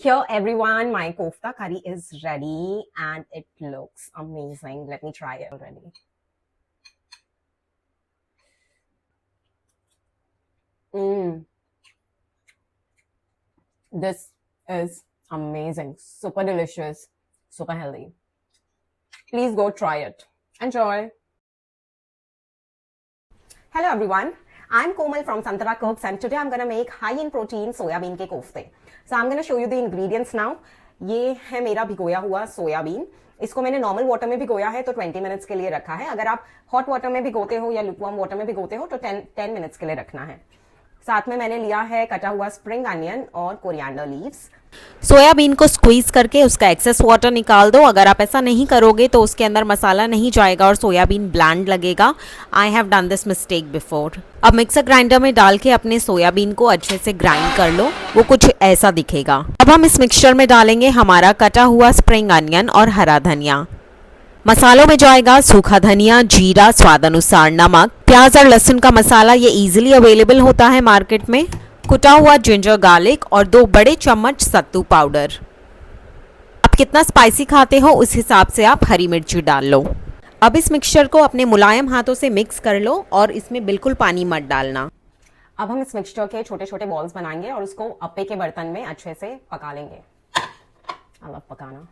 Here everyone, my kofta curry is ready and it looks amazing. Let me try it already. This is amazing, super delicious, super healthy. Please go try it. Enjoy. Hello everyone, I'm Komal from Santara Cooks and today I'm going to make high in protein soya bean ke kofte. So I'm going to show you the ingredients now. ये है मेरा भिगोया हुआ soybean. इसको मैंने normal water में भिगोया है तो 20 minutes के लिए रखा है. अगर आप हॉट वाटर में भिगोते हो या लुकवार्म वाटर में भिगोते हो तो 10 मिनट्स के लिए रखना है. साथ में मैंने लिया है कटा हुआ स्प्रिंग अनियन और कोरिएंडर लीव्स. सोयाबीन को स्क्वीज करके उसका एक्सेस वाटर निकाल दो. अगर आप ऐसा नहीं करोगे तो उसके अंदर मसाला नहीं जाएगा और सोयाबीन ब्लैंड लगेगा. I have done this mistake before. अब मिक्सर ग्राइंडर में डाल के अपने सोयाबीन को अच्छे से ग्राइंड कर लो. वो कुछ ऐसा दिखेगा. अब हम इस मिक्सचर में डालेंगे हमारा कटा हुआ स्प्रिंग अनियन और हरा धनिया. मसालों में जाएगा सूखा धनिया, जीरा, स्वाद अनुसार नमक, प्याज और लहसुन का मसाला. ये इजीली अवेलेबल होता है मार्केट में. कुटा हुआ जिंजर गार्लिक और 2 बड़े चम्मच सत्तू पाउडर. आप कितना स्पाइसी खाते हो उस हिसाब से आप हरी मिर्ची डाल लो. अब इस मिक्सचर को अपने मुलायम हाथों से मिक्स कर लो और इसमें बिल्कुल पानी मत डालना. अब हम इस मिक्सचर के छोटे छोटे बॉल्स बनाएंगे और उसको अप्पे के बर्तन में अच्छे से पका लेंगे. अलग पकाना.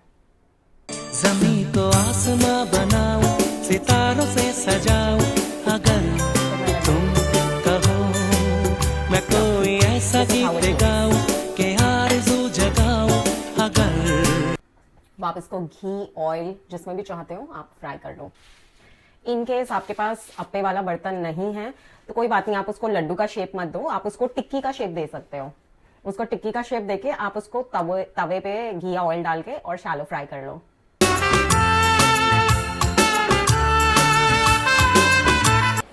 ज़मीं को आसमां बनाऊं, सितारों से सजाऊं, अगर तुम कहो मैं कोई ऐसा गीत गाऊं कि आरज़ू जगाऊं, अगर. आप इसको घी, ऑयल जिसमें भी चाहते हो आप फ्राई कर लो. इन केस आपके पास अप्पे वाला बर्तन नहीं है तो कोई बात नहीं, आप उसको लड्डू का शेप मत दो, आप उसको टिक्की का शेप दे सकते हो. उसको टिक्की का शेप देके आप उसको तवे पे घी या ऑयल डाल के और शैलो फ्राई कर लो.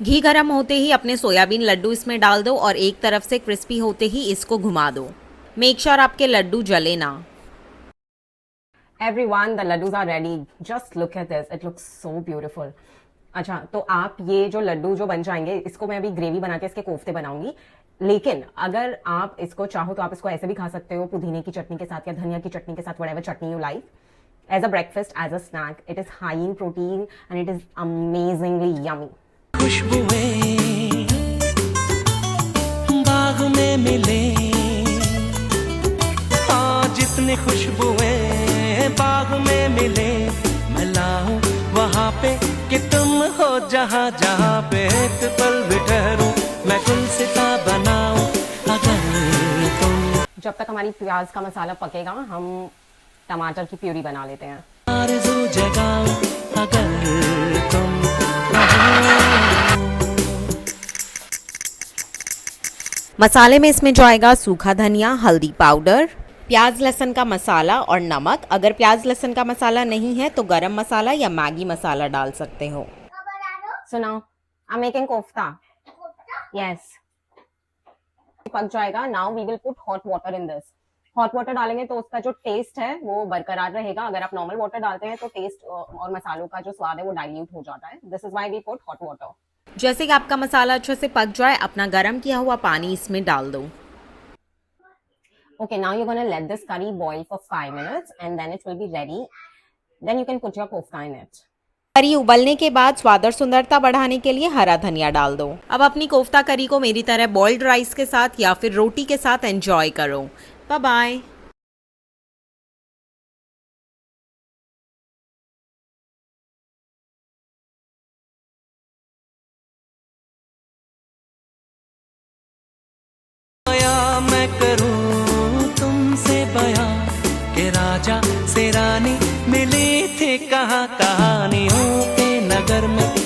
घी गरम होते ही अपने सोयाबीन लड्डू इसमें डाल दो और एक तरफ से क्रिस्पी होते ही इसको घुमा दो. मेक श्योर आपके लड्डू जले ना. Everyone, the laddus are ready. Just look at this. It looks so beautiful. अच्छा, तो आप ये जो लड्डू जो बन जाएंगे इसको मैं अभी ग्रेवी बना के इसके कोफ्ते बनाऊंगी. लेकिन अगर आप इसको चाहो तो आप इसको ऐसे भी खा सकते हो, पुदीने की चटनी के साथ या धनिया की चटनी के साथ, whatever chutney you like. As a breakfast, as a snack, it is high in protein and it is amazingly yummy. खुशबुएं बाग में मिले, हाँ जितनी खुशबुएं बाग में मिले, मैं लाऊं वहाँ पे कि तुम हो जहाँ जहाँ पे एक पल भी ठहरूं, मैं गुलसिता बनाऊं, अगर तुम. जब तक हमारी प्याज का मसाला पकेगा हम टमाटर की प्यूरी बना लेते हैं. आरज़ू जगाऊं, अगर तुम. मसाले में इसमें जाएगा सूखा धनिया, हल्दी पाउडर, प्याज लहसुन का मसाला और नमक. अगर प्याज लहसुन का मसाला नहीं है तो गरम मसाला या मैगी मसाला डाल सकते हो. So now I'm making kofta. Yes. पक जाएगा. Now we will put hot water in this. Hot water डालेंगे तो उसका जो टेस्ट है वो बरकरार रहेगा. अगर आप नॉर्मल वाटर डालते हैं तो टेस्ट और मसालों का जो स्वाद है वो डाइल्यूट हो जाता है. This is why we put hot water. जैसे कि आपका मसाला अच्छे से पक जाए अपना गरम किया हुआ पानी इसमें डाल दो. Okay, now you're going to let this curry boil for 5 minutes and then it will be ready. Then you can put your kofta in it. करी उबलने के बाद स्वाद और सुंदरता बढ़ाने के लिए हरा धनिया डाल दो. अब अपनी कोफ्ता करी को मेरी तरह बॉइल्ड राइस के साथ या फिर रोटी के साथ एंजॉय करो. Bye bye. मैं करूं तुमसे बयां कि राजा से रानी मिली थी कहाँ कहानियों के नगर में.